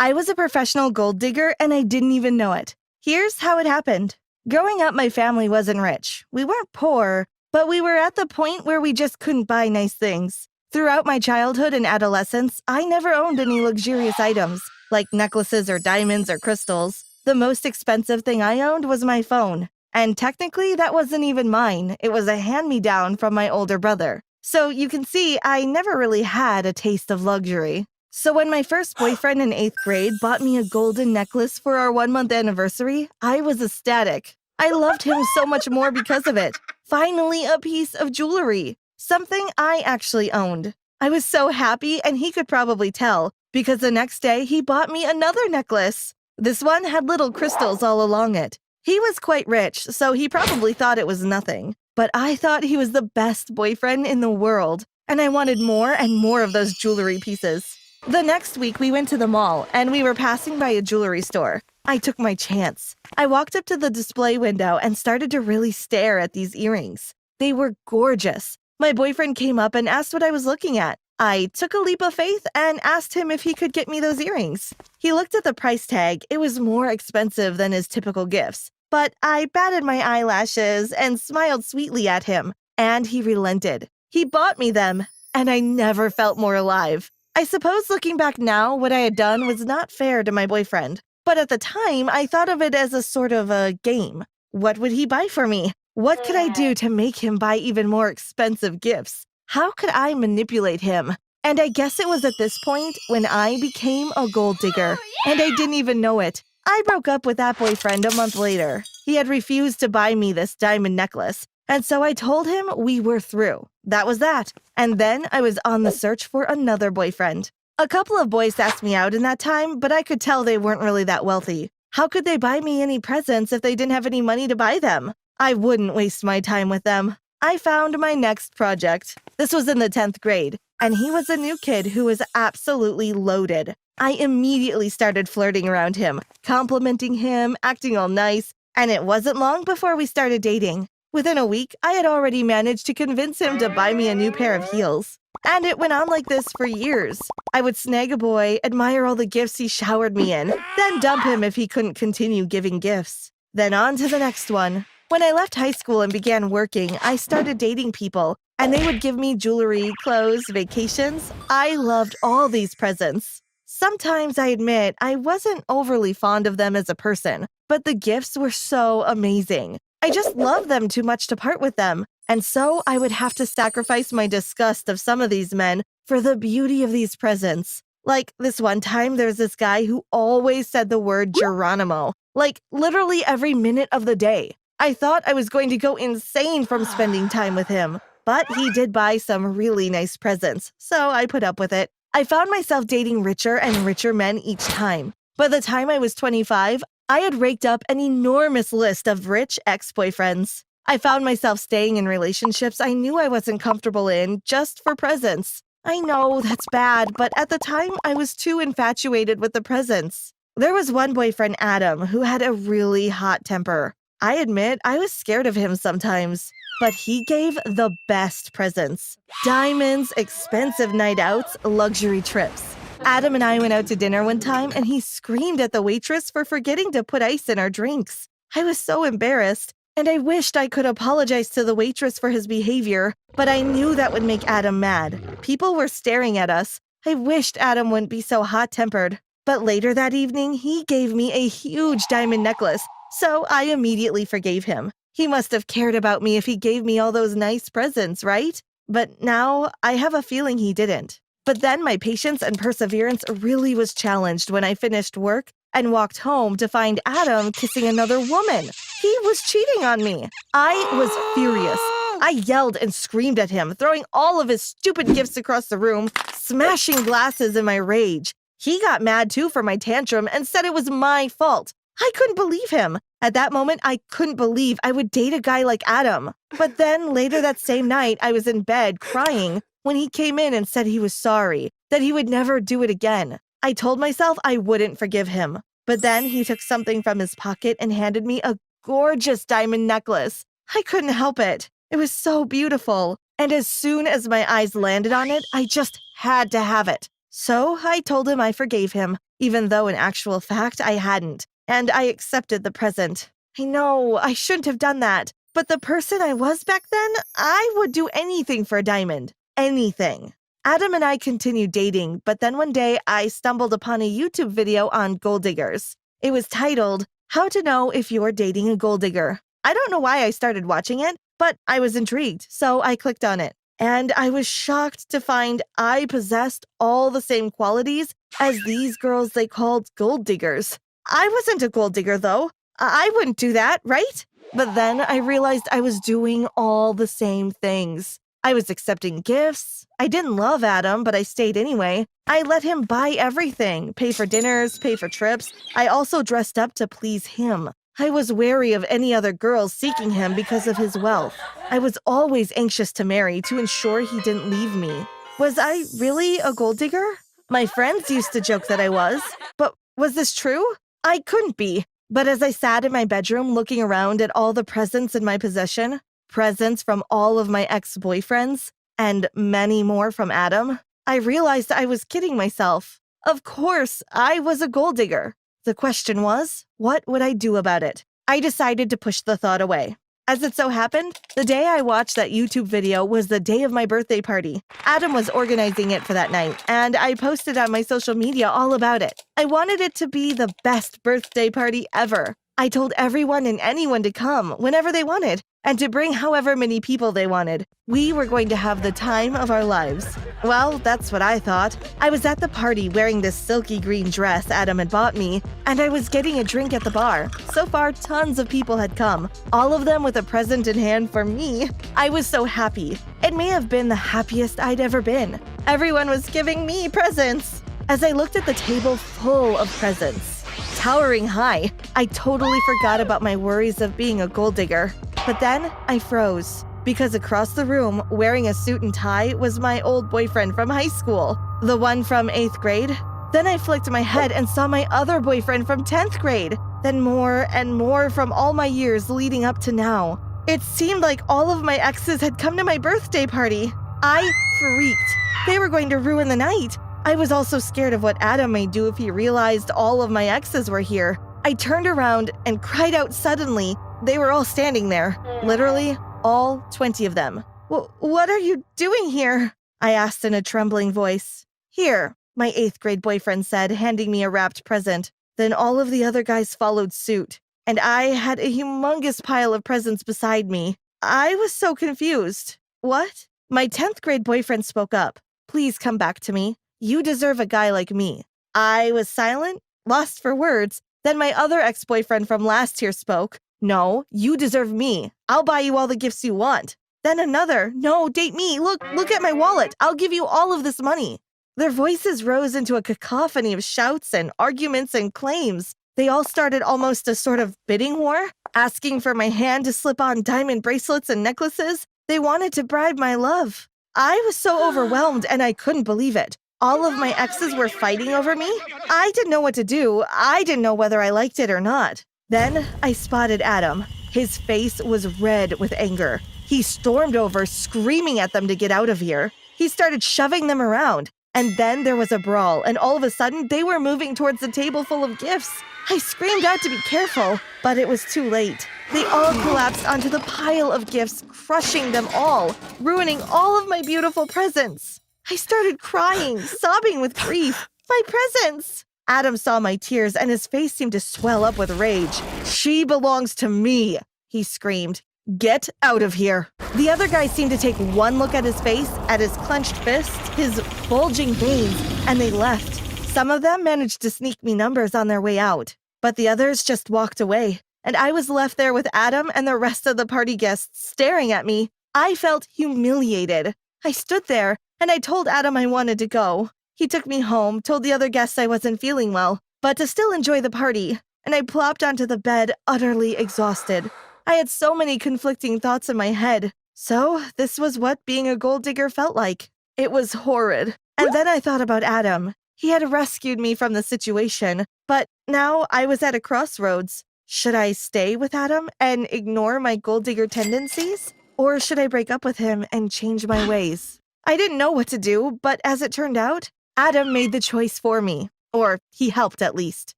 I was a professional gold digger and I didn't even know it. Here's how it happened. Growing up, my family wasn't rich. We weren't poor, but we were at the point where we just couldn't buy nice things. Throughout my childhood and adolescence, I never owned any luxurious items, like necklaces or diamonds or crystals. The most expensive thing I owned was my phone. And technically, that wasn't even mine. It was a hand-me-down from my older brother. So you can see, I never really had a taste of luxury. So when my first boyfriend in 8th grade bought me a golden necklace for our 1-month anniversary, I was ecstatic. I loved him so much more because of it. Finally, a piece of jewelry. Something I actually owned. I was so happy, and he could probably tell, because the next day he bought me another necklace. This one had little crystals all along it. He was quite rich, so he probably thought it was nothing. But I thought he was the best boyfriend in the world, and I wanted more and more of those jewelry pieces. The next week, we went to the mall, and we were passing by a jewelry store. I took my chance. I walked up to the display window and started to really stare at these earrings. They were gorgeous. My boyfriend came up and asked what I was looking at. I took a leap of faith and asked him if he could get me those earrings. He looked at the price tag. It was more expensive than his typical gifts. But I batted my eyelashes and smiled sweetly at him, and he relented. He bought me them, and I never felt more alive. I suppose looking back now, what I had done was not fair to my boyfriend. But at the time, I thought of it as a sort of a game. What would he buy for me? What could I do to make him buy even more expensive gifts? How could I manipulate him? And I guess it was at this point when I became a gold digger, and I didn't even know it. I broke up with that boyfriend a month later. He had refused to buy me this diamond necklace, and so I told him we were through. That was that. And then I was on the search for another boyfriend. A couple of boys asked me out in that time, but I could tell they weren't really that wealthy. How could they buy me any presents if they didn't have any money to buy them? I wouldn't waste my time with them. I found my next project. This was in the 10th grade, and he was a new kid who was absolutely loaded. I immediately started flirting around him, complimenting him, acting all nice, and it wasn't long before we started dating. Within a week, I had already managed to convince him to buy me a new pair of heels. And it went on like this for years. I would snag a boy, admire all the gifts he showered me in, then dump him if he couldn't continue giving gifts. Then on to the next one. When I left high school and began working, I started dating people, and they would give me jewelry, clothes, vacations. I loved all these presents. Sometimes, I admit, I wasn't overly fond of them as a person, but the gifts were so amazing. I just loved them too much to part with them, and so I would have to sacrifice my disgust of some of these men for the beauty of these presents. Like this one time, there's this guy who always said the word Geronimo, like literally every minute of the day. I thought I was going to go insane from spending time with him, but he did buy some really nice presents, so I put up with it. I found myself dating richer and richer men each time. By the time I was 25, I had raked up an enormous list of rich ex-boyfriends. I found myself staying in relationships I knew I wasn't comfortable in just for presents. I know that's bad, but at the time I was too infatuated with the presents. There was one boyfriend, Adam, who had a really hot temper. I admit I was scared of him sometimes, but he gave the best presents. Diamonds, expensive night outs, luxury trips. Adam and I went out to dinner one time, and he screamed at the waitress for forgetting to put ice in our drinks. I was so embarrassed, and I wished I could apologize to the waitress for his behavior, but I knew that would make Adam mad. People were staring at us. I wished Adam wouldn't be so hot-tempered. But later that evening, he gave me a huge diamond necklace, so I immediately forgave him. He must have cared about me if he gave me all those nice presents, right? But now I have a feeling he didn't. But then my patience and perseverance really was challenged when I finished work and walked home to find Adam kissing another woman. He was cheating on me. I was furious. I yelled and screamed at him, throwing all of his stupid gifts across the room, smashing glasses in my rage. He got mad too for my tantrum and said it was my fault. I couldn't believe him. At that moment, I couldn't believe I would date a guy like Adam. But then later that same night, I was in bed crying when he came in and said he was sorry, that he would never do it again. I told myself I wouldn't forgive him. But then he took something from his pocket and handed me a gorgeous diamond necklace. I couldn't help it. It was so beautiful. And as soon as my eyes landed on it, I just had to have it. So I told him I forgave him, even though in actual fact I hadn't, and I accepted the present. I know, I shouldn't have done that, but the person I was back then, I would do anything for a diamond. Anything. Adam and I continued dating, but then one day I stumbled upon a YouTube video on gold diggers. It was titled, How to Know If You're Dating a Gold Digger. I don't know why I started watching it, but I was intrigued, so I clicked on it. And I was shocked to find I possessed all the same qualities as these girls they called gold diggers. I wasn't a gold digger, though. I wouldn't do that, right? But then I realized I was doing all the same things. I was accepting gifts. I didn't love Adam, but I stayed anyway. I let him buy everything, pay for dinners, pay for trips. I also dressed up to please him. I was wary of any other girls seeking him because of his wealth. I was always anxious to marry to ensure he didn't leave me. Was I really a gold digger? My friends used to joke that I was, but was this true? I couldn't be. But as I sat in my bedroom looking around at all the presents in my possession, presents from all of my ex-boyfriends, and many more from Adam, I realized I was kidding myself. Of course, I was a gold digger. The question was, what would I do about it? I decided to push the thought away. As it so happened, the day I watched that YouTube video was the day of my birthday party. Adam was organizing it for that night, and I posted on my social media all about it. I wanted it to be the best birthday party ever. I told everyone and anyone to come whenever they wanted, and to bring however many people they wanted. We were going to have the time of our lives. Well, that's what I thought. I was at the party wearing this silky green dress Adam had bought me, and I was getting a drink at the bar. So far, tons of people had come, all of them with a present in hand for me. I was so happy. It may have been the happiest I'd ever been. Everyone was giving me presents. As I looked at the table full of presents, towering high, I totally forgot about my worries of being a gold digger. But then I froze, because across the room, wearing a suit and tie, was my old boyfriend from high school, the one from 8th grade. Then I flicked my head and saw my other boyfriend from 10th grade. Then more and more from all my years leading up to now. It seemed like all of my exes had come to my birthday party. I freaked. They were going to ruin the night. I was also scared of what Adam might do if he realized all of my exes were here. I turned around and cried out suddenly. They were all standing there. Literally, all 20 of them. What are you doing here? I asked in a trembling voice. Here, my 8th grade boyfriend said, handing me a wrapped present. Then all of the other guys followed suit, and I had a humongous pile of presents beside me. I was so confused. What? My 10th grade boyfriend spoke up. Please come back to me. You deserve a guy like me. I was silent, lost for words. Then my other ex-boyfriend from last year spoke. No, you deserve me. I'll buy you all the gifts you want. Then another. No, date me. Look at my wallet. I'll give you all of this money. Their voices rose into a cacophony of shouts and arguments and claims. They all started almost a sort of bidding war, asking for my hand to slip on diamond bracelets and necklaces. They wanted to bribe my love. I was so overwhelmed and I couldn't believe it. All of my exes were fighting over me. I didn't know what to do. I didn't know whether I liked it or not. Then I spotted Adam. His face was red with anger. He stormed over, screaming at them to get out of here. He started shoving them around. And then there was a brawl, and all of a sudden, they were moving towards the table full of gifts. I screamed out to be careful, but it was too late. They all collapsed onto the pile of gifts, crushing them all, ruining all of my beautiful presents. I started crying, sobbing with grief. My presents! Adam saw my tears and his face seemed to swell up with rage. She belongs to me, he screamed. Get out of here. The other guys seemed to take one look at his face, at his clenched fist, his bulging veins, and they left. Some of them managed to sneak me numbers on their way out, but the others just walked away, and I was left there with Adam and the rest of the party guests staring at me. I felt humiliated. I stood there, and I told Adam I wanted to go. He took me home, told the other guests I wasn't feeling well, but to still enjoy the party, and I plopped onto the bed, utterly exhausted. I had so many conflicting thoughts in my head. So this was what being a gold digger felt like. It was horrid. And then I thought about Adam. He had rescued me from the situation, but now I was at a crossroads. Should I stay with Adam and ignore my gold digger tendencies? Or should I break up with him and change my ways? I didn't know what to do, but as it turned out, Adam made the choice for me, or he helped at least.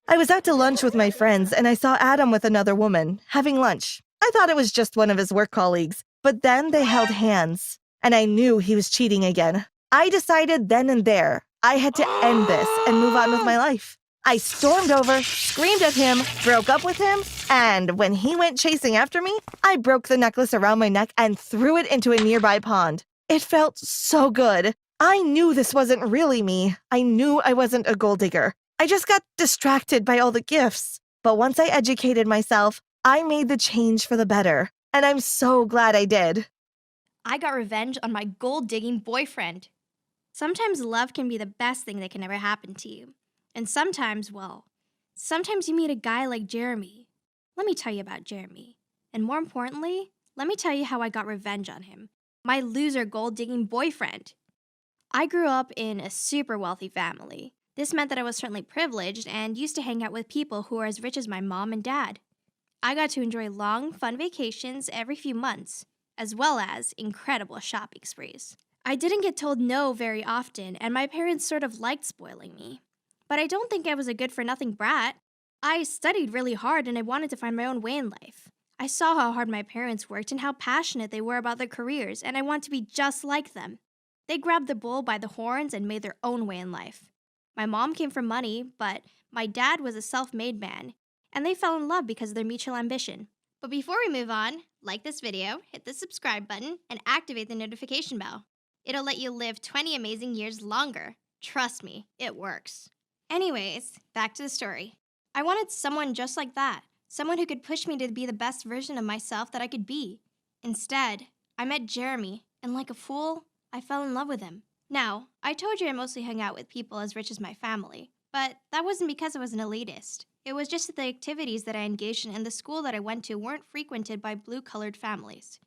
I was out to lunch with my friends and I saw Adam with another woman, having lunch. I thought it was just one of his work colleagues, but then they held hands, and I knew he was cheating again. I decided then and there I had to end this and move on with my life. I stormed over, screamed at him, broke up with him, and when he went chasing after me, I broke the necklace around my neck and threw it into a nearby pond. It felt so good. I knew this wasn't really me. I knew I wasn't a gold digger. I just got distracted by all the gifts. But once I educated myself, I made the change for the better. And I'm so glad I did. I got revenge on my gold-digging boyfriend. Sometimes love can be the best thing that can ever happen to you. And sometimes, sometimes you meet a guy like Jeremy. Let me tell you about Jeremy. And more importantly, let me tell you how I got revenge on him, my loser gold-digging boyfriend. I grew up in a super wealthy family. This meant that I was certainly privileged and used to hang out with people who were as rich as my mom and dad. I got to enjoy long, fun vacations every few months, as well as incredible shopping sprees. I didn't get told no very often, and my parents sort of liked spoiling me. But I don't think I was a good-for-nothing brat. I studied really hard and I wanted to find my own way in life. I saw how hard my parents worked and how passionate they were about their careers, and I wanted to be just like them. They grabbed the bull by the horns and made their own way in life. My mom came from money, but my dad was a self-made man, and they fell in love because of their mutual ambition. But before we move on, like this video, hit the subscribe button, and activate the notification bell. It'll let you live 20 amazing years longer. Trust me, it works. Anyways, back to the story. I wanted someone just like that, someone who could push me to be the best version of myself that I could be. Instead, I met Jeremy, and like a fool, I fell in love with him. Now, I told you I mostly hung out with people as rich as my family, but that wasn't because I was an elitist. It was just that the activities that I engaged in and the school that I went to weren't frequented by blue-colored families.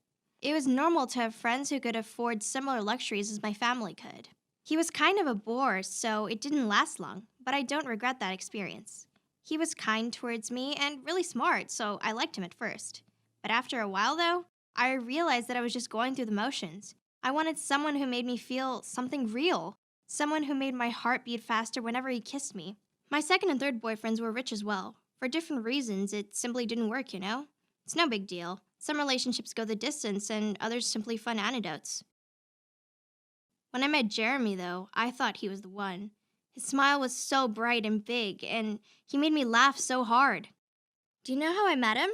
It was normal to have friends who could afford similar luxuries as my family could. He was kind of a bore, so it didn't last long, but I don't regret that experience. He was kind towards me and really smart, so I liked him at first. But after a while, though, I realized that I was just going through the motions. I wanted someone who made me feel something real, someone who made my heart beat faster whenever he kissed me. My second and third boyfriends were rich as well. For different reasons, it simply didn't work, you know? It's no big deal. Some relationships go the distance and others simply fun anecdotes. When I met Jeremy, though, I thought he was the one. His smile was so bright and big, and he made me laugh so hard. Do you know how I met him?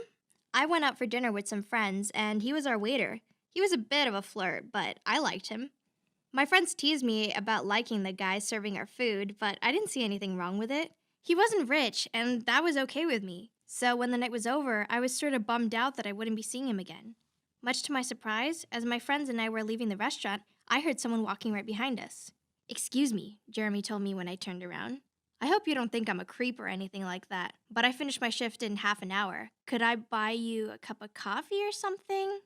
I went out for dinner with some friends, and he was our waiter. He was a bit of a flirt, but I liked him. My friends teased me about liking the guy serving our food, but I didn't see anything wrong with it. He wasn't rich, and that was okay with me. So when the night was over, I was sort of bummed out that I wouldn't be seeing him again. Much to my surprise, as my friends and I were leaving the restaurant, I heard someone walking right behind us. "Excuse me," Jeremy told me when I turned around. "I hope you don't think I'm a creep or anything like that, but I finished my shift in half an hour. Could I buy you a cup of coffee or something?"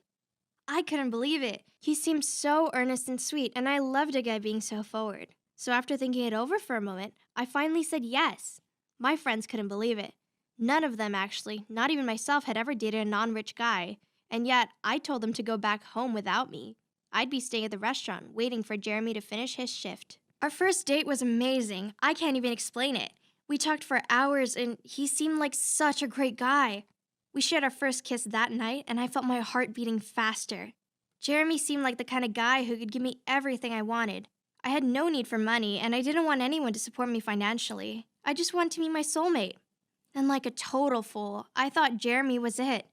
I couldn't believe it. He seemed so earnest and sweet, and I loved a guy being so forward. So after thinking it over for a moment, I finally said yes. My friends couldn't believe it. None of them, actually, not even myself, had ever dated a non-rich guy. And yet, I told them to go back home without me. I'd be staying at the restaurant, waiting for Jeremy to finish his shift. Our first date was amazing. I can't even explain it. We talked for hours, and he seemed like such a great guy. We shared our first kiss that night, and I felt my heart beating faster. Jeremy seemed like the kind of guy who could give me everything I wanted. I had no need for money, and I didn't want anyone to support me financially. I just wanted to meet my soulmate. And like a total fool, I thought Jeremy was it.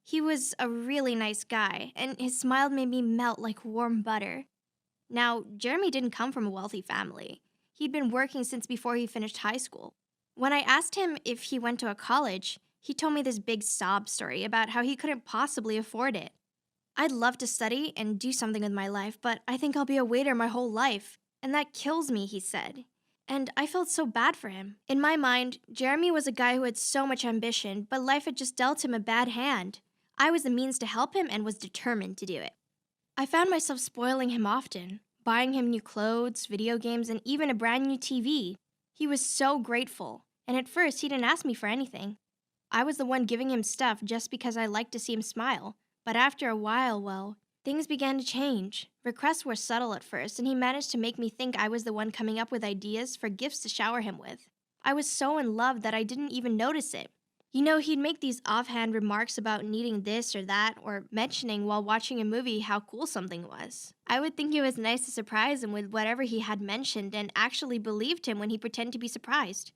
He was a really nice guy, and his smile made me melt like warm butter. Now, Jeremy didn't come from a wealthy family. He'd been working since before he finished high school. When I asked him if he went to a college, he told me this big sob story about how he couldn't possibly afford it. "I'd love to study and do something with my life, but I think I'll be a waiter my whole life. And that kills me," he said. And I felt so bad for him. In my mind, Jeremy was a guy who had so much ambition, but life had just dealt him a bad hand. I was the means to help him and was determined to do it. I found myself spoiling him often, buying him new clothes, video games, and even a brand new TV. He was so grateful, and at first he didn't ask me for anything. I was the one giving him stuff just because I liked to see him smile. But after a while, Things began to change. Requests were subtle at first, and he managed to make me think I was the one coming up with ideas for gifts to shower him with. I was so in love that I didn't even notice it. He'd make these offhand remarks about needing this or that, or mentioning while watching a movie how cool something was. I would think it was nice to surprise him with whatever he had mentioned and actually believed him when he pretended to be surprised.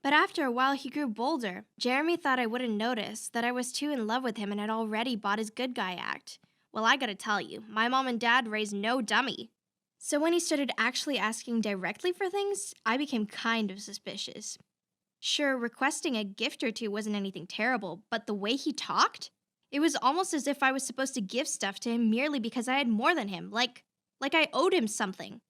But after a while, he grew bolder. Jeremy thought I wouldn't notice, that I was too in love with him and had already bought his good guy act. Well, I gotta tell you, my mom and dad raised no dummy. So when he started actually asking directly for things, I became kind of suspicious. Sure, requesting a gift or two wasn't anything terrible, but the way he talked? It was almost as if I was supposed to give stuff to him merely because I had more than him, like I owed him something.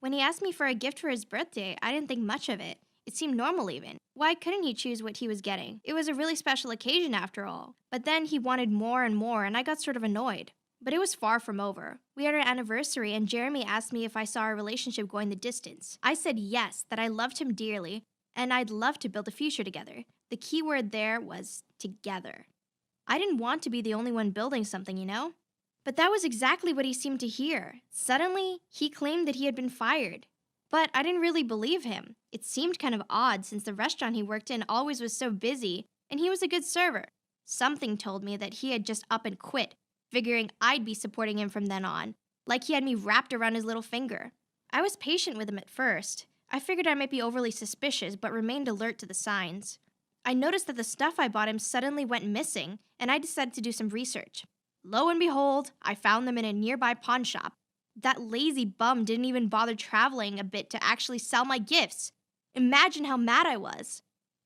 When he asked me for a gift for his birthday, I didn't think much of it. It seemed normal even. Why couldn't he choose what he was getting? It was a really special occasion after all. But then he wanted more and more, and I got sort of annoyed. But it was far from over. We had our anniversary, and Jeremy asked me if I saw our relationship going the distance. I said yes, that I loved him dearly, and I'd love to build a future together. The key word there was together. I didn't want to be the only one building something, you know? But that was exactly what he seemed to hear. Suddenly, he claimed that he had been fired. But I didn't really believe him. It seemed kind of odd since the restaurant he worked in always was so busy, and he was a good server. Something told me that he had just up and quit, figuring I'd be supporting him from then on, like he had me wrapped around his little finger. I was patient with him at first. I figured I might be overly suspicious, but remained alert to the signs. I noticed that the stuff I bought him suddenly went missing, and I decided to do some research. Lo and behold, I found them in a nearby pawn shop. That lazy bum didn't even bother traveling a bit to actually sell my gifts. Imagine how mad I was.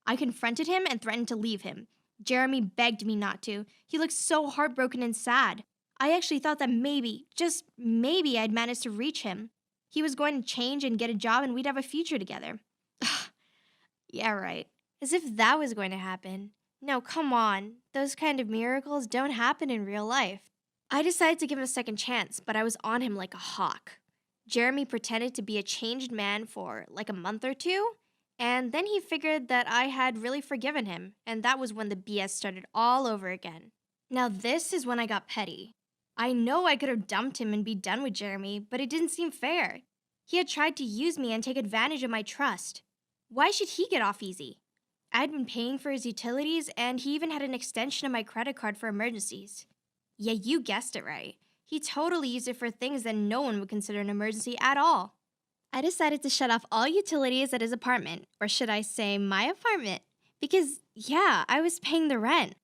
I confronted him and threatened to leave him. Jeremy begged me not to. He looked so heartbroken and sad. I actually thought that maybe, just maybe, I'd managed to reach him. He was going to change and get a job and we'd have a future together. Yeah, right. As if that was going to happen. No, come on. Those kind of miracles don't happen in real life. I decided to give him a second chance, but I was on him like a hawk. Jeremy pretended to be a changed man for like a month or two, and then he figured that I had really forgiven him, and that was when the BS started all over again. Now this is when I got petty. I know I could have dumped him and be done with Jeremy, but it didn't seem fair. He had tried to use me and take advantage of my trust. Why should he get off easy? I had been paying for his utilities, and he even had an extension of my credit card for emergencies. Yeah, you guessed it right. He totally used it for things that no one would consider an emergency at all. I decided to shut off all utilities at his apartment, or should I say my apartment, because, yeah, I was paying the rent.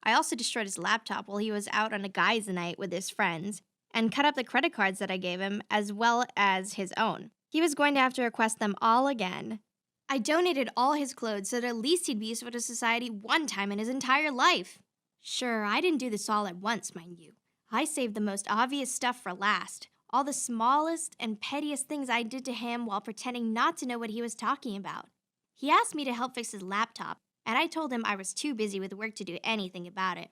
I also destroyed his laptop while he was out on a guys' night with his friends, and cut up the credit cards that I gave him, as well as his own. He was going to have to request them all again. I donated all his clothes so that at least he'd be useful to society one time in his entire life. Sure, I didn't do this all at once, mind you. I saved the most obvious stuff for last. All the smallest and pettiest things I did to him while pretending not to know what he was talking about. He asked me to help fix his laptop, and I told him I was too busy with work to do anything about it.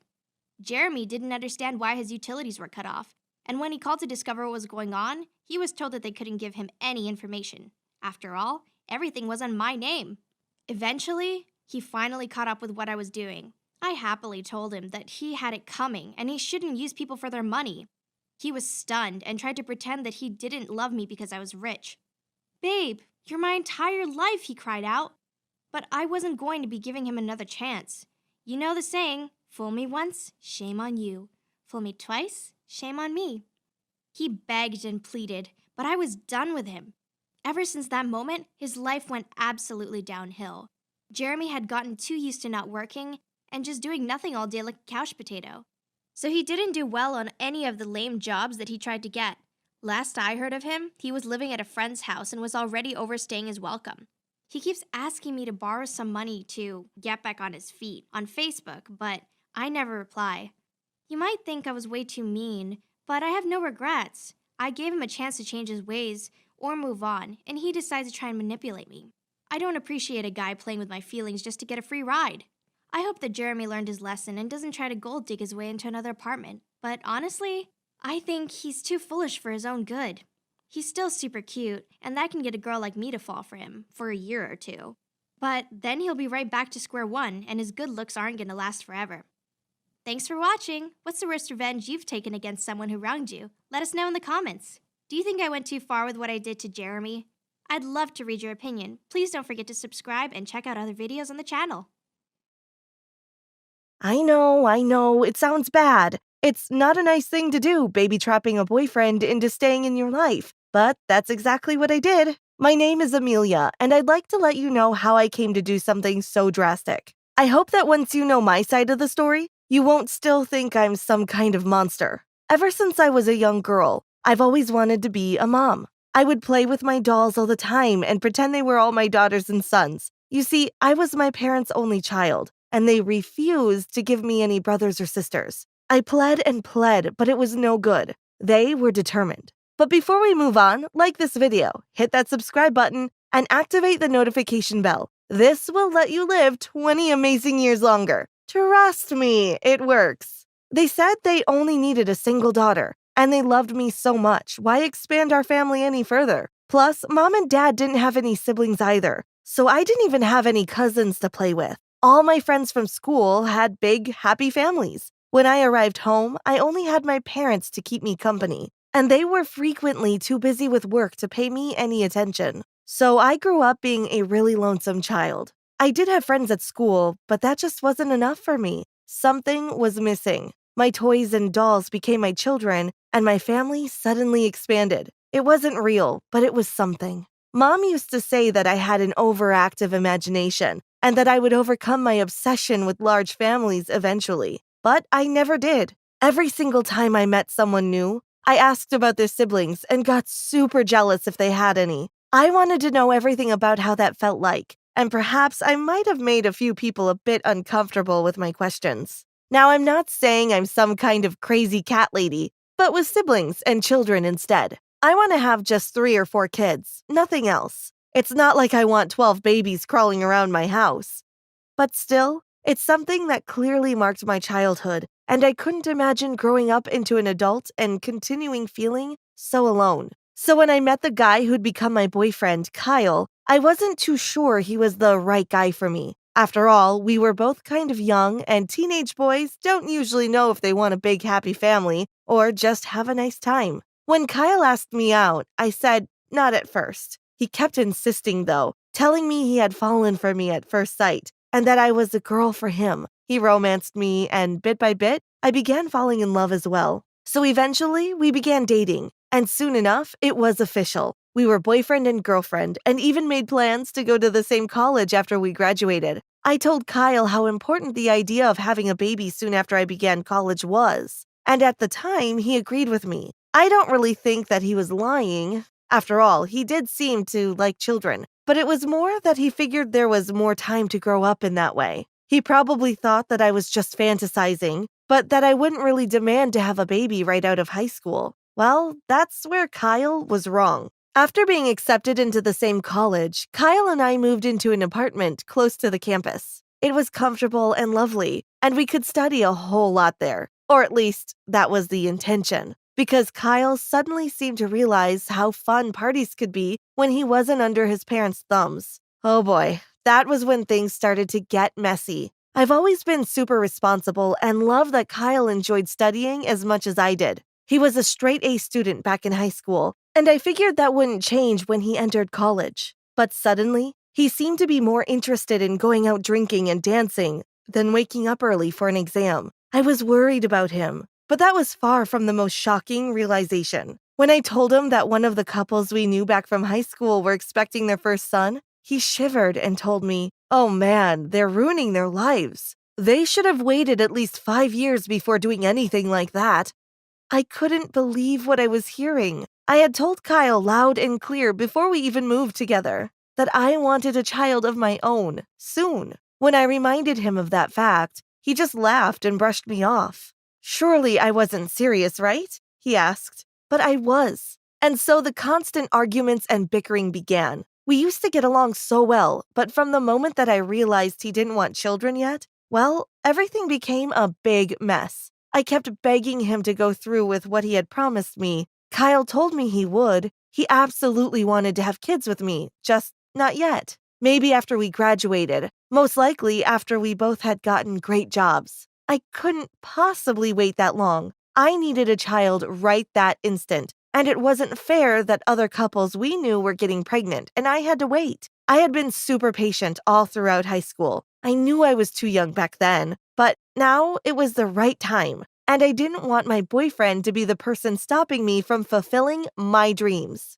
Jeremy didn't understand why his utilities were cut off, and when he called to discover what was going on, he was told that they couldn't give him any information. After all, everything was on my name. Eventually, he finally caught up with what I was doing. I happily told him that he had it coming and he shouldn't use people for their money. He was stunned and tried to pretend that he didn't love me because I was rich. "Babe, you're my entire life," he cried out. But I wasn't going to be giving him another chance. You know the saying, fool me once, shame on you. Fool me twice, shame on me. He begged and pleaded, but I was done with him. Ever since that moment, his life went absolutely downhill. Jeremy had gotten too used to not working and just doing nothing all day like a couch potato. So he didn't do well on any of the lame jobs that he tried to get. Last I heard of him, he was living at a friend's house and was already overstaying his welcome. He keeps asking me to borrow some money to get back on his feet on Facebook, but I never reply. You might think I was way too mean, but I have no regrets. I gave him a chance to change his ways or move on, and he decided to try and manipulate me. I don't appreciate a guy playing with my feelings just to get a free ride. I hope that Jeremy learned his lesson and doesn't try to gold dig his way into another apartment. But honestly, I think he's too foolish for his own good. He's still super cute, and that can get a girl like me to fall for him for a year or two. But then he'll be right back to square one, and his good looks aren't going to last forever. Thanks for watching. What's the worst revenge you've taken against someone who wronged you? Let us know in the comments. Do you think I went too far with what I did to Jeremy? I'd love to read your opinion. Please don't forget to subscribe and check out other videos on the channel. I know, it sounds bad. It's not a nice thing to do, baby trapping a boyfriend into staying in your life, but that's exactly what I did. My name is Amelia, and I'd like to let you know how I came to do something so drastic. I hope that once you know my side of the story, you won't still think I'm some kind of monster. Ever since I was a young girl, I've always wanted to be a mom. I would play with my dolls all the time and pretend they were all my daughters and sons. You see, I was my parents' only child, and they refused to give me any brothers or sisters. I pled and pled, but it was no good. They were determined. But before we move on, like this video, hit that subscribe button, and activate the notification bell. This will let you live 20 amazing years longer. Trust me, it works. They said they only needed a single daughter, and they loved me so much. Why expand our family any further? Plus, mom and dad didn't have any siblings either, so I didn't even have any cousins to play with. All my friends from school had big, happy families. When I arrived home, I only had my parents to keep me company, and they were frequently too busy with work to pay me any attention. So I grew up being a really lonesome child. I did have friends at school, but that just wasn't enough for me. Something was missing. My toys and dolls became my children, and my family suddenly expanded. It wasn't real, but it was something. Mom used to say that I had an overactive imagination and that I would overcome my obsession with large families eventually. But I never did. Every single time I met someone new, I asked about their siblings and got super jealous if they had any. I wanted to know everything about how that felt like, and perhaps I might have made a few people a bit uncomfortable with my questions. Now, I'm not saying I'm some kind of crazy cat lady, but with siblings and children instead. I want to have just 3 or 4 kids, nothing else. It's not like I want 12 babies crawling around my house. But still, it's something that clearly marked my childhood, and I couldn't imagine growing up into an adult and continuing feeling so alone. So when I met the guy who'd become my boyfriend, Kyle, I wasn't too sure he was the right guy for me. After all, we were both kind of young, and teenage boys don't usually know if they want a big happy family or just have a nice time. When Kyle asked me out, I said, not at first. He kept insisting, though, telling me he had fallen for me at first sight and that I was a girl for him. He romanced me, and bit by bit, I began falling in love as well. So eventually, we began dating, and soon enough, it was official. We were boyfriend and girlfriend, and even made plans to go to the same college after we graduated. I told Kyle how important the idea of having a baby soon after I began college was, and at the time, he agreed with me. I don't really think that he was lying. After all, he did seem to like children, but it was more that he figured there was more time to grow up in that way. He probably thought that I was just fantasizing, but that I wouldn't really demand to have a baby right out of high school. Well, that's where Kyle was wrong. After being accepted into the same college, Kyle and I moved into an apartment close to the campus. It was comfortable and lovely, and we could study a whole lot there. Or at least, that was the intention. Because Kyle suddenly seemed to realize how fun parties could be when he wasn't under his parents' thumbs. Oh boy, that was when things started to get messy. I've always been super responsible and love that Kyle enjoyed studying as much as I did. He was a straight A student back in high school, and I figured that wouldn't change when he entered college. But suddenly, he seemed to be more interested in going out drinking and dancing than waking up early for an exam. I was worried about him. But that was far from the most shocking realization. When I told him that one of the couples we knew back from high school were expecting their first son, he shivered and told me, "Oh man, they're ruining their lives. They should have waited at least 5 years before doing anything like that." I couldn't believe what I was hearing. I had told Kyle loud and clear before we even moved together that I wanted a child of my own, soon. When I reminded him of that fact, he just laughed and brushed me off. "Surely I wasn't serious, right?" he asked. But I was. And so the constant arguments and bickering began. We used to get along so well, but from the moment that I realized he didn't want children yet, well, everything became a big mess. I kept begging him to go through with what he had promised me. Kyle told me he would. He absolutely wanted to have kids with me, just not yet. Maybe after we graduated, most likely after we both had gotten great jobs. I couldn't possibly wait that long. I needed a child right that instant, and it wasn't fair that other couples we knew were getting pregnant, and I had to wait. I had been super patient all throughout high school. I knew I was too young back then, but now it was the right time, and I didn't want my boyfriend to be the person stopping me from fulfilling my dreams.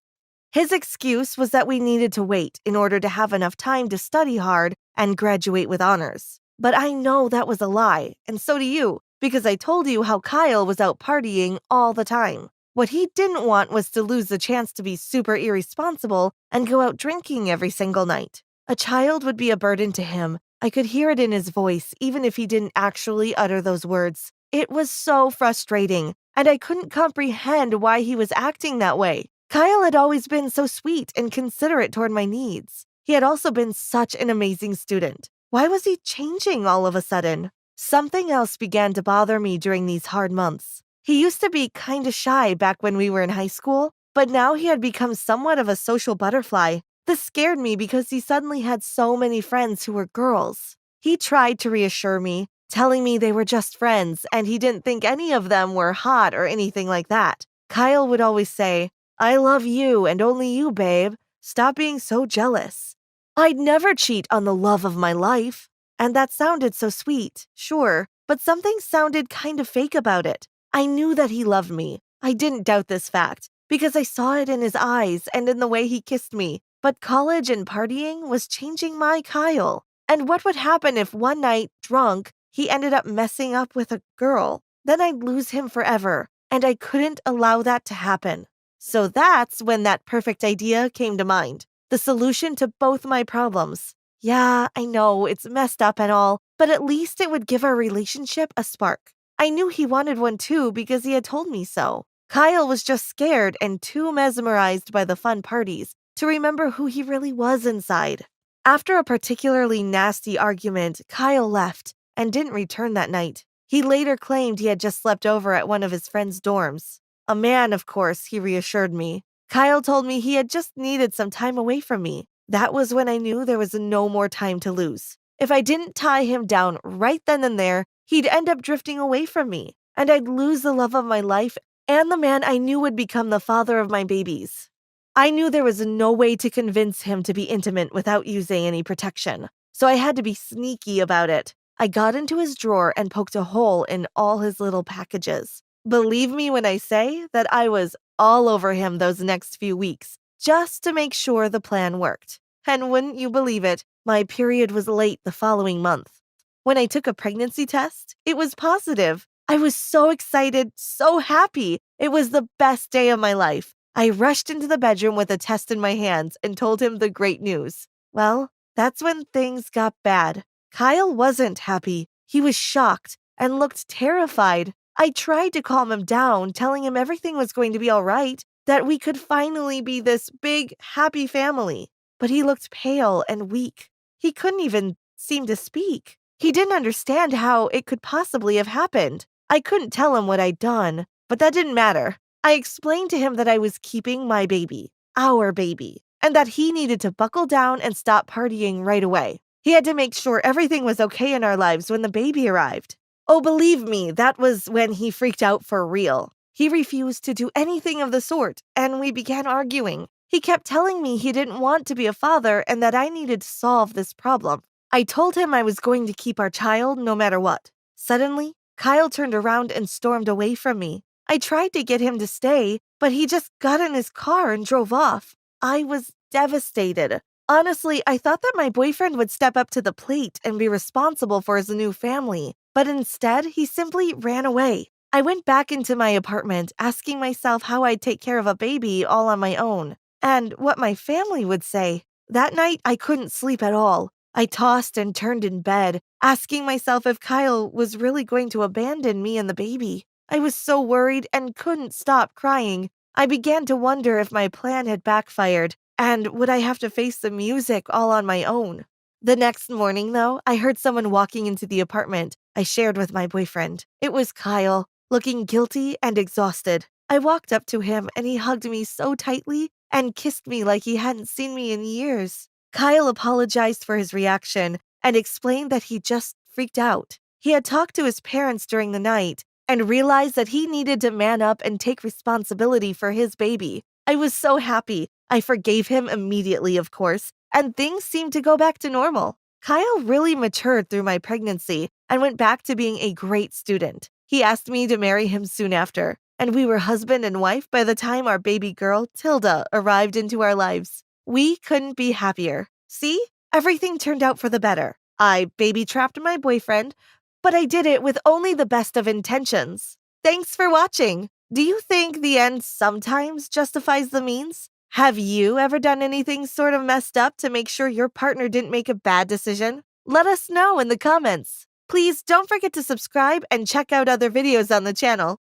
His excuse was that we needed to wait in order to have enough time to study hard and graduate with honors. But I know that was a lie, and so do you, because I told you how Kyle was out partying all the time. What he didn't want was to lose the chance to be super irresponsible and go out drinking every single night. A child would be a burden to him. I could hear it in his voice, even if he didn't actually utter those words. It was so frustrating, and I couldn't comprehend why he was acting that way. Kyle had always been so sweet and considerate toward my needs. He had also been such an amazing student. Why was he changing all of a sudden? Something else began to bother me during these hard months. He used to be kinda shy back when we were in high school, but now he had become somewhat of a social butterfly. This scared me because he suddenly had so many friends who were girls. He tried to reassure me, telling me they were just friends and he didn't think any of them were hot or anything like that. Kyle would always say, "I love you and only you, babe. Stop being so jealous." I'd never cheat on the love of my life. And that sounded so sweet, sure, but something sounded kind of fake about it. I knew that he loved me. I didn't doubt this fact because I saw it in his eyes and in the way he kissed me. But college and partying was changing my Kyle. And what would happen if one night, drunk, he ended up messing up with a girl? Then I'd lose him forever, and I couldn't allow that to happen. So that's when that perfect idea came to mind. The solution to both my problems. Yeah, I know it's messed up and all, but at least it would give our relationship a spark. I knew he wanted one too because he had told me so. Kyle was just scared and too mesmerized by the fun parties to remember who he really was inside. After a particularly nasty argument, Kyle left and didn't return that night. He later claimed he had just slept over at one of his friend's dorms. A man, of course, he reassured me. Kyle told me he had just needed some time away from me. That was when I knew there was no more time to lose. If I didn't tie him down right then and there, he'd end up drifting away from me, and I'd lose the love of my life and the man I knew would become the father of my babies. I knew there was no way to convince him to be intimate without using any protection, so I had to be sneaky about it. I got into his drawer and poked a hole in all his little packages. Believe me when I say that I was all over him those next few weeks, just to make sure the plan worked. And wouldn't you believe it, my period was late the following month. When I took a pregnancy test, it was positive. I was so excited, so happy. It was the best day of my life. I rushed into the bedroom with a test in my hands and told him the great news. Well, that's when things got bad. Kyle wasn't happy. He was shocked and looked terrified. I tried to calm him down, telling him everything was going to be all right, that we could finally be this big, happy family. But he looked pale and weak. He couldn't even seem to speak. He didn't understand how it could possibly have happened. I couldn't tell him what I'd done, but that didn't matter. I explained to him that I was keeping my baby, our baby, and that he needed to buckle down and stop partying right away. He had to make sure everything was okay in our lives when the baby arrived. Oh, believe me, that was when he freaked out for real. He refused to do anything of the sort, and we began arguing. He kept telling me he didn't want to be a father and that I needed to solve this problem. I told him I was going to keep our child no matter what. Suddenly, Kyle turned around and stormed away from me. I tried to get him to stay, but he just got in his car and drove off. I was devastated. Honestly, I thought that my boyfriend would step up to the plate and be responsible for his new family, but instead, he simply ran away. I went back into my apartment, asking myself how I'd take care of a baby all on my own, and what my family would say. That night, I couldn't sleep at all. I tossed and turned in bed, asking myself if Kyle was really going to abandon me and the baby. I was so worried and couldn't stop crying. I began to wonder if my plan had backfired, and would I have to face the music all on my own? The next morning, though, I heard someone walking into the apartment I shared with my boyfriend. It was Kyle, looking guilty and exhausted. I walked up to him and he hugged me so tightly and kissed me like he hadn't seen me in years. Kyle apologized for his reaction and explained that he just freaked out. He had talked to his parents during the night and realized that he needed to man up and take responsibility for his baby. I was so happy. I forgave him immediately, of course, and things seemed to go back to normal. Kyle really matured through my pregnancy and went back to being a great student. He asked me to marry him soon after, and we were husband and wife by the time our baby girl, Tilda, arrived into our lives. We couldn't be happier. See? Everything turned out for the better. I baby-trapped my boyfriend, but I did it with only the best of intentions. Thanks for watching. Do you think the end sometimes justifies the means? Have you ever done anything sort of messed up to make sure your partner didn't make a bad decision? Let us know in the comments. Please don't forget to subscribe and check out other videos on the channel.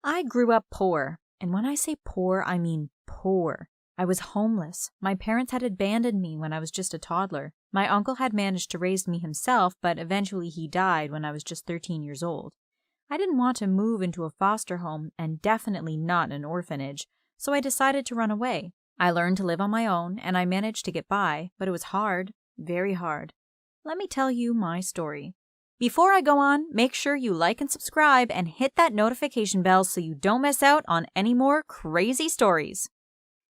I grew up poor, and when I say poor, I mean poor. I was homeless. My parents had abandoned me when I was just a toddler. My uncle had managed to raise me himself, but eventually he died when I was just 13 years old. I didn't want to move into a foster home, and definitely not an orphanage, so I decided to run away. I learned to live on my own, and I managed to get by, but it was hard, very hard. Let me tell you my story. Before I go on, make sure you like and subscribe and hit that notification bell so you don't miss out on any more crazy stories.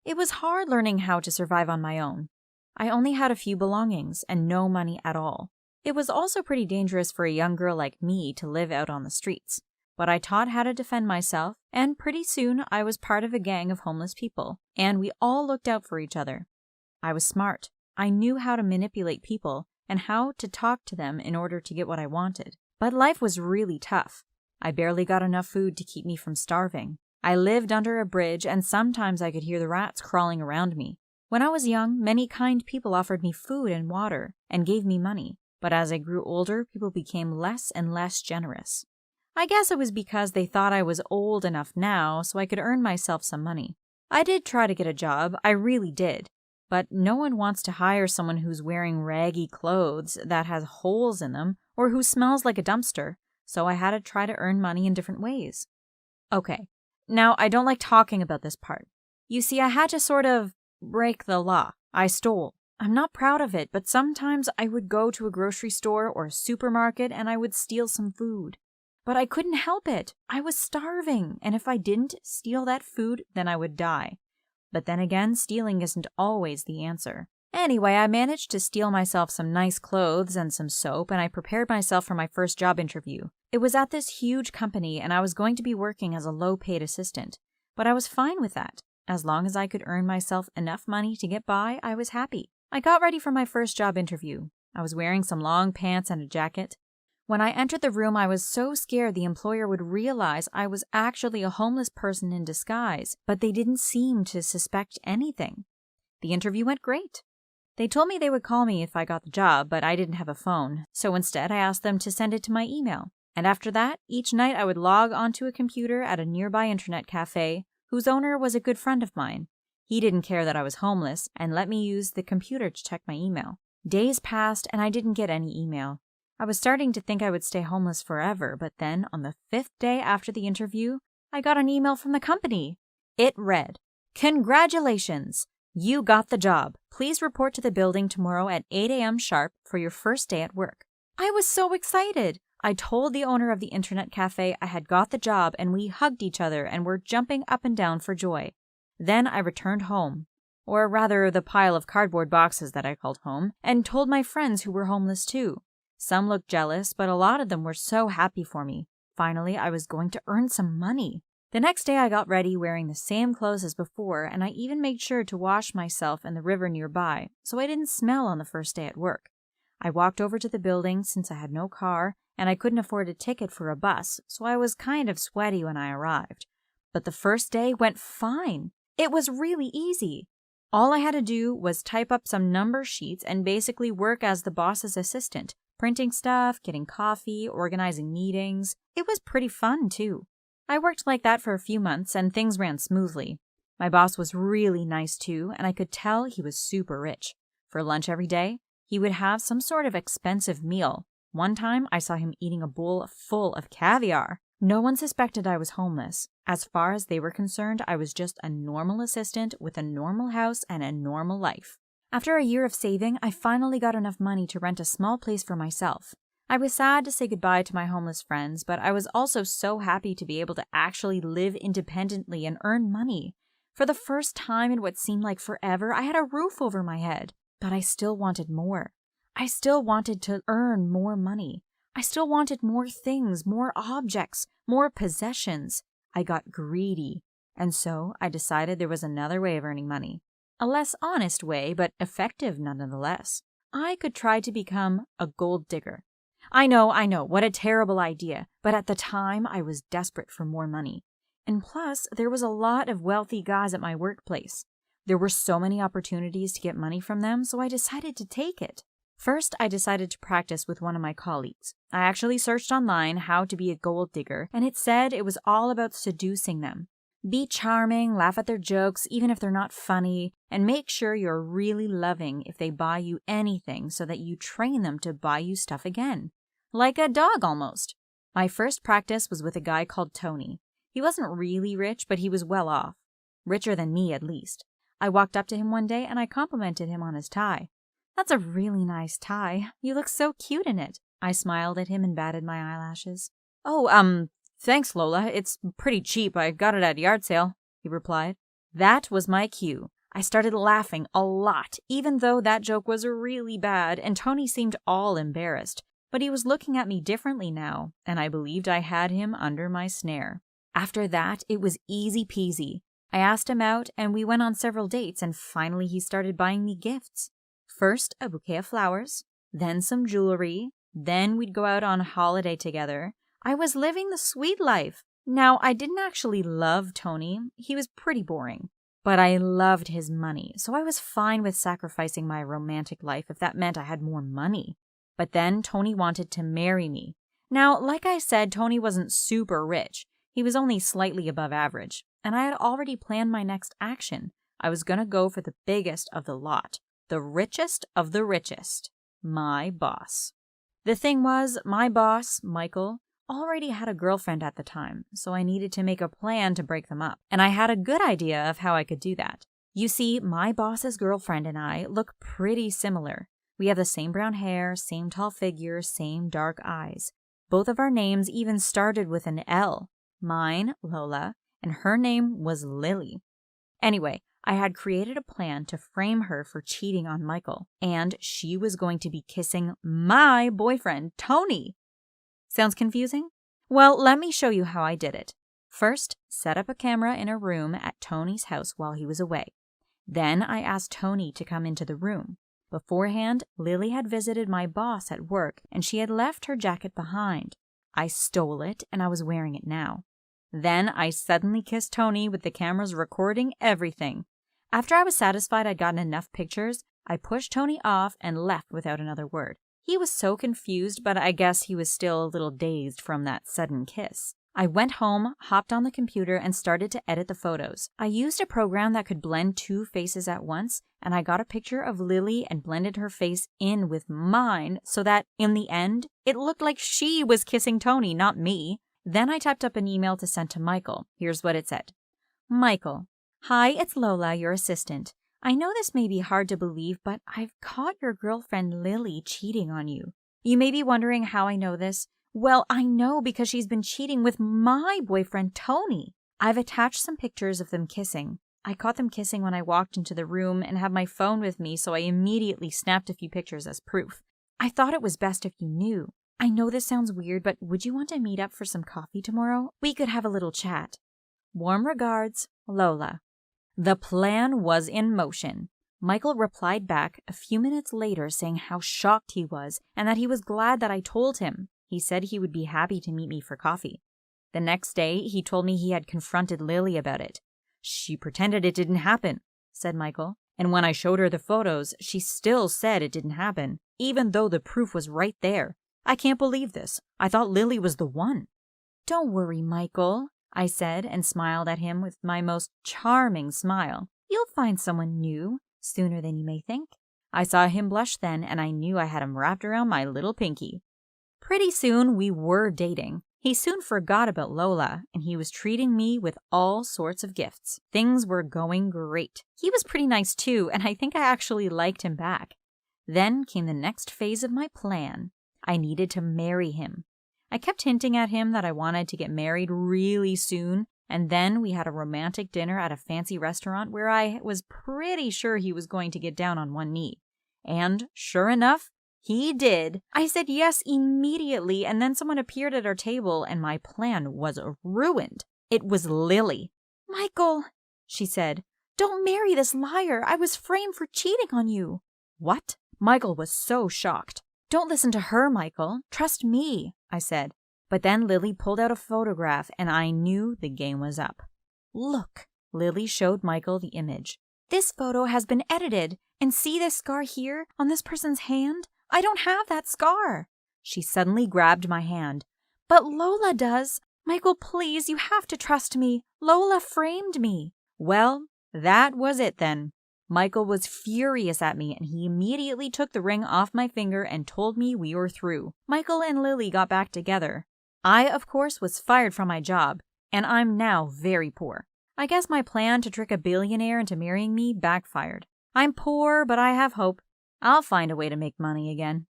It was hard learning how to survive on my own. I only had a few belongings and no money at all. It was also pretty dangerous for a young girl like me to live out on the streets. But I taught how to defend myself, and pretty soon I was part of a gang of homeless people, and we all looked out for each other. I was smart. I knew how to manipulate people and how to talk to them in order to get what I wanted. But life was really tough. I barely got enough food to keep me from starving. I lived under a bridge, and sometimes I could hear the rats crawling around me. When I was young, many kind people offered me food and water and gave me money. But as I grew older, people became less and less generous. I guess it was because they thought I was old enough now so I could earn myself some money. I did try to get a job, I really did. But no one wants to hire someone who's wearing raggy clothes that has holes in them or who smells like a dumpster, so I had to try to earn money in different ways. Okay, now I don't like talking about this part. You see, I had to sort of break the law. I stole. I'm not proud of it, but sometimes I would go to a grocery store or a supermarket and I would steal some food. But I couldn't help it. I was starving, and if I didn't steal that food, then I would die. But then again, stealing isn't always the answer. Anyway, I managed to steal myself some nice clothes and some soap, and I prepared myself for my first job interview. It was at this huge company, and I was going to be working as a low-paid assistant. But I was fine with that. As long as I could earn myself enough money to get by, I was happy. I got ready for my first job interview. I was wearing some long pants and a jacket. When I entered the room, I was so scared the employer would realize I was actually a homeless person in disguise, but they didn't seem to suspect anything. The interview went great. They told me they would call me if I got the job, but I didn't have a phone, so instead I asked them to send it to my email. And after that, each night I would log onto a computer at a nearby internet cafe, whose owner was a good friend of mine. He didn't care that I was homeless and let me use the computer to check my email. Days passed and I didn't get any email. I was starting to think I would stay homeless forever, but then, on the 5th day after the interview, I got an email from the company. It read, "Congratulations! You got the job. Please report to the building tomorrow at 8 a.m. sharp for your first day at work." I was so excited! I told the owner of the internet cafe I had got the job, and we hugged each other and were jumping up and down for joy. Then I returned home, or rather the pile of cardboard boxes that I called home, and told my friends who were homeless too. Some looked jealous, but a lot of them were so happy for me. Finally, I was going to earn some money. The next day I got ready wearing the same clothes as before, and I even made sure to wash myself in the river nearby, so I didn't smell on the first day at work. I walked over to the building since I had no car, and I couldn't afford a ticket for a bus, so I was kind of sweaty when I arrived. But the first day went fine. It was really easy. All I had to do was type up some number sheets and basically work as the boss's assistant, printing stuff, getting coffee, organizing meetings. It was pretty fun, too. I worked like that for a few months, and things ran smoothly. My boss was really nice, too, and I could tell he was super rich. For lunch every day, he would have some sort of expensive meal. One time, I saw him eating a bowl full of caviar. No one suspected I was homeless. As far as they were concerned, I was just a normal assistant with a normal house and a normal life. After a year of saving, I finally got enough money to rent a small place for myself. I was sad to say goodbye to my homeless friends, but I was also so happy to be able to actually live independently and earn money. For the first time in what seemed like forever, I had a roof over my head. But I still wanted more. I still wanted to earn more money. I still wanted more things, more objects, more possessions. I got greedy. And so I decided there was another way of earning money. A less honest way, but effective nonetheless. I could try to become a gold digger. I know, what a terrible idea. But at the time, I was desperate for more money. And plus, there was a lot of wealthy guys at my workplace. There were so many opportunities to get money from them, so I decided to take it. First, I decided to practice with one of my colleagues. I actually searched online how to be a gold digger, and it said it was all about seducing them. Be charming, laugh at their jokes, even if they're not funny, and make sure you're really loving if they buy you anything so that you train them to buy you stuff again. Like a dog almost. My first practice was with a guy called Tony. He wasn't really rich, but he was well off. Richer than me, at least. I walked up to him one day and I complimented him on his tie. "That's a really nice tie. You look so cute in it." I smiled at him and batted my eyelashes. "Oh, thanks, Lola. It's pretty cheap. I got it at a yard sale," he replied. That was my cue. I started laughing a lot, even though that joke was really bad, and Tony seemed all embarrassed. But he was looking at me differently now, and I believed I had him under my snare. After that, it was easy peasy. I asked him out, and we went on several dates, and finally he started buying me gifts. First, a bouquet of flowers, then some jewelry, then we'd go out on holiday together. I was living the sweet life. Now, I didn't actually love Tony. He was pretty boring. But I loved his money, so I was fine with sacrificing my romantic life if that meant I had more money. But then Tony wanted to marry me. Now, like I said, Tony wasn't super rich. He was only slightly above average, and I had already planned my next action. I was going to go for the biggest of the lot, the richest of the richest, my boss. The thing was, my boss, Michael, already had a girlfriend at the time, so I needed to make a plan to break them up, and I had a good idea of how I could do that. You see, my boss's girlfriend and I look pretty similar. We have the same brown hair, same tall figure, same dark eyes. Both of our names even started with an L. Mine, Lola, and her name was Lily. Anyway, I had created a plan to frame her for cheating on Michael, and she was going to be kissing my boyfriend, Tony. Sounds confusing? Well, let me show you how I did it. First, set up a camera in a room at Tony's house while he was away. Then I asked Tony to come into the room. Beforehand, Lily had visited my boss at work, and she had left her jacket behind. I stole it, and I was wearing it now. Then I suddenly kissed Tony with the cameras recording everything. After I was satisfied I'd gotten enough pictures, I pushed Tony off and left without another word. He was so confused, but I guess he was still a little dazed from that sudden kiss. I went home, hopped on the computer, and started to edit the photos. I used a program that could blend two faces at once, and I got a picture of Lily and blended her face in with mine so that, in the end, it looked like she was kissing Tony, not me. Then I typed up an email to send to Michael. Here's what it said. Michael, hi, it's Lola, your assistant. I know this may be hard to believe, but I've caught your girlfriend Lily cheating on you. You may be wondering how I know this. Well, I know because she's been cheating with my boyfriend Tony. I've attached some pictures of them kissing. I caught them kissing when I walked into the room and had my phone with me, so I immediately snapped a few pictures as proof. I thought it was best if you knew. I know this sounds weird, but would you want to meet up for some coffee tomorrow? We could have a little chat. Warm regards, Lola. The plan was in motion. Michael replied back a few minutes later saying how shocked he was and that he was glad that I told him. He said he would be happy to meet me for coffee. The next day, he told me he had confronted Lily about it. She pretended it didn't happen, said Michael. And when I showed her the photos, she still said it didn't happen, even though the proof was right there. I can't believe this. I thought Lily was the one. Don't worry, Michael, I said and smiled at him with my most charming smile. You'll find someone new sooner than you may think. I saw him blush then, and I knew I had him wrapped around my little pinky. Pretty soon we were dating. He soon forgot about Lola, and he was treating me with all sorts of gifts. Things were going great. He was pretty nice too, and I think I actually liked him back. Then came the next phase of my plan. I needed to marry him. I kept hinting at him that I wanted to get married really soon, and then we had a romantic dinner at a fancy restaurant where I was pretty sure he was going to get down on one knee. And sure enough, he did. I said yes immediately, and then someone appeared at our table, and my plan was ruined. It was Lily. "Michael," she said, "don't marry this liar. I was framed for cheating on you." What? Michael was so shocked. "Don't listen to her, Michael. Trust me," I said. But then Lily pulled out a photograph, and I knew the game was up. "Look," Lily showed Michael the image. "This photo has been edited, and see this scar here on this person's hand? I don't have that scar." She suddenly grabbed my hand. "But Lola does. Michael, please, you have to trust me. Lola framed me." Well, that was it then. Michael was furious at me, and he immediately took the ring off my finger and told me we were through. Michael and Lily got back together. I, of course, was fired from my job, and I'm now very poor. I guess my plan to trick a billionaire into marrying me backfired. I'm poor, but I have hope. I'll find a way to make money again.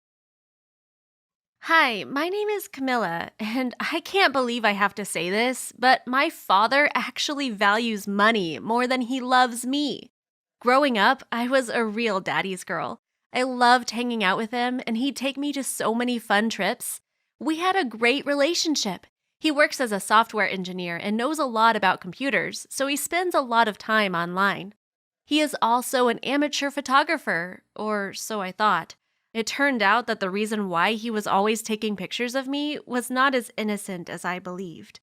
Hi, my name is Camilla, and I can't believe I have to say this, but my father actually values money more than he loves me. Growing up, I was a real daddy's girl. I loved hanging out with him, and he'd take me to so many fun trips. We had a great relationship. He works as a software engineer and knows a lot about computers, so he spends a lot of time online. He is also an amateur photographer, or so I thought. It turned out that the reason why he was always taking pictures of me was not as innocent as I believed.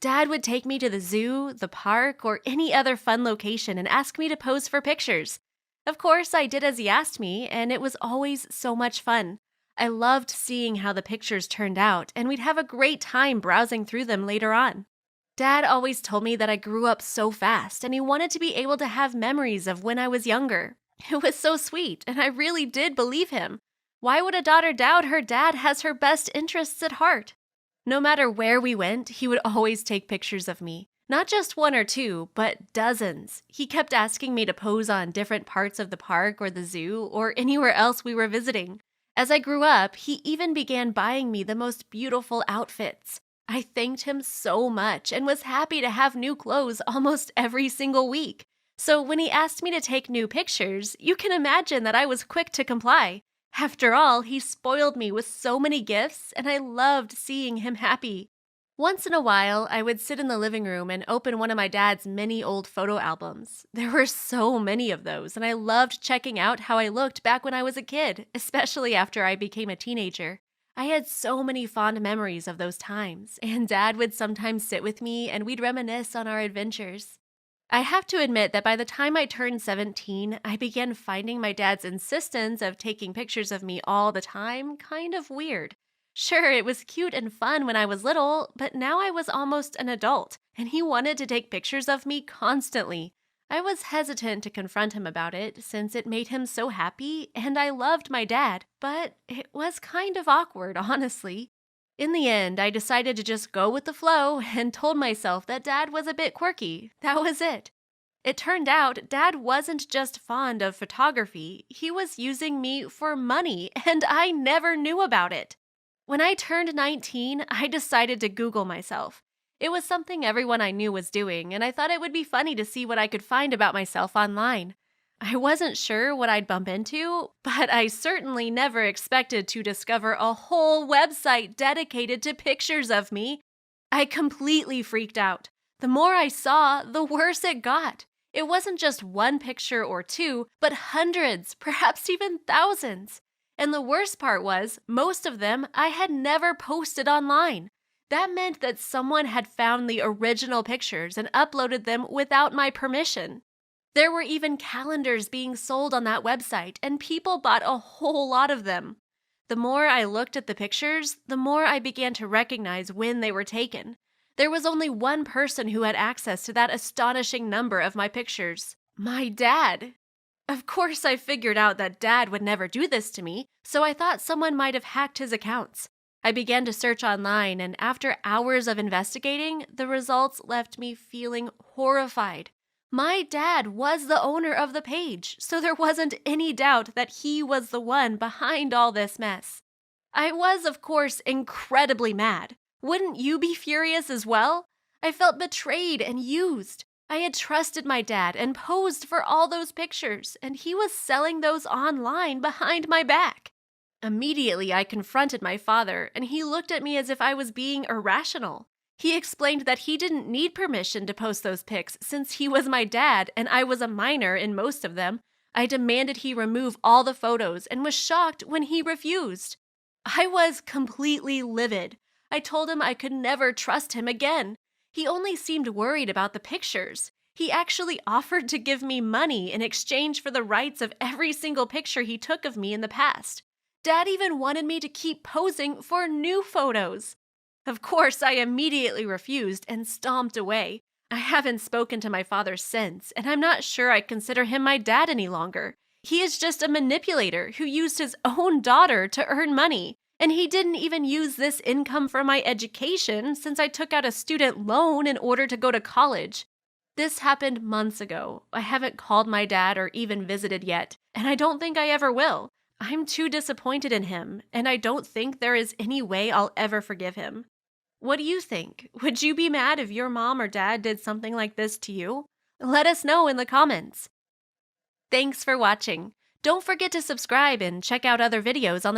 Dad would take me to the zoo, the park, or any other fun location and ask me to pose for pictures. Of course, I did as he asked me, and it was always so much fun. I loved seeing how the pictures turned out, and we'd have a great time browsing through them later on. Dad always told me that I grew up so fast, and he wanted to be able to have memories of when I was younger. It was so sweet, and I really did believe him. Why would a daughter doubt her dad has her best interests at heart? No matter where we went, he would always take pictures of me. Not just one or two, but dozens. He kept asking me to pose on different parts of the park or the zoo or anywhere else we were visiting. As I grew up, he even began buying me the most beautiful outfits. I thanked him so much and was happy to have new clothes almost every single week. So when he asked me to take new pictures, you can imagine that I was quick to comply. After all, he spoiled me with so many gifts, and I loved seeing him happy. Once in a while, I would sit in the living room and open one of my dad's many old photo albums. There were so many of those, and I loved checking out how I looked back when I was a kid, especially after I became a teenager. I had so many fond memories of those times, and Dad would sometimes sit with me and we'd reminisce on our adventures. I have to admit that by the time I turned 17, I began finding my dad's insistence of taking pictures of me all the time kind of weird. Sure, it was cute and fun when I was little, but now I was almost an adult, and he wanted to take pictures of me constantly. I was hesitant to confront him about it, since it made him so happy, and I loved my dad, but it was kind of awkward, honestly. In the end, I decided to just go with the flow and told myself that Dad was a bit quirky. That was it. It turned out Dad wasn't just fond of photography, he was using me for money, and I never knew about it. When I turned 19, I decided to Google myself. It was something everyone I knew was doing, and I thought it would be funny to see what I could find about myself online. I wasn't sure what I'd bump into, but I certainly never expected to discover a whole website dedicated to pictures of me. I completely freaked out. The more I saw, the worse it got. It wasn't just one picture or two, but hundreds, perhaps even thousands. And the worst part was, most of them I had never posted online. That meant that someone had found the original pictures and uploaded them without my permission. There were even calendars being sold on that website, and people bought a whole lot of them. The more I looked at the pictures, the more I began to recognize when they were taken. There was only one person who had access to that astonishing number of my pictures: my dad. Of course, I figured out that Dad would never do this to me, so I thought someone might have hacked his accounts. I began to search online, and after hours of investigating, the results left me feeling horrified. My dad was the owner of the page, so there wasn't any doubt that he was the one behind all this mess. I was, of course, incredibly mad. Wouldn't you be furious as well? I felt betrayed and used. I had trusted my dad and posed for all those pictures, and he was selling those online behind my back. Immediately, I confronted my father, and he looked at me as if I was being irrational. He explained that he didn't need permission to post those pics since he was my dad and I was a minor in most of them. I demanded he remove all the photos and was shocked when he refused. I was completely livid. I told him I could never trust him again. He only seemed worried about the pictures. He actually offered to give me money in exchange for the rights of every single picture he took of me in the past. Dad even wanted me to keep posing for new photos. Of course, I immediately refused and stomped away. I haven't spoken to my father since, and I'm not sure I consider him my dad any longer. He is just a manipulator who used his own daughter to earn money, and he didn't even use this income for my education since I took out a student loan in order to go to college. This happened months ago. I haven't called my dad or even visited yet, and I don't think I ever will. I'm too disappointed in him, and I don't think there is any way I'll ever forgive him. What do you think? Would you be mad if your mom or dad did something like this to you? Let us know in the comments. Thanks for watching. Don't forget to subscribe and check out other videos on the channel.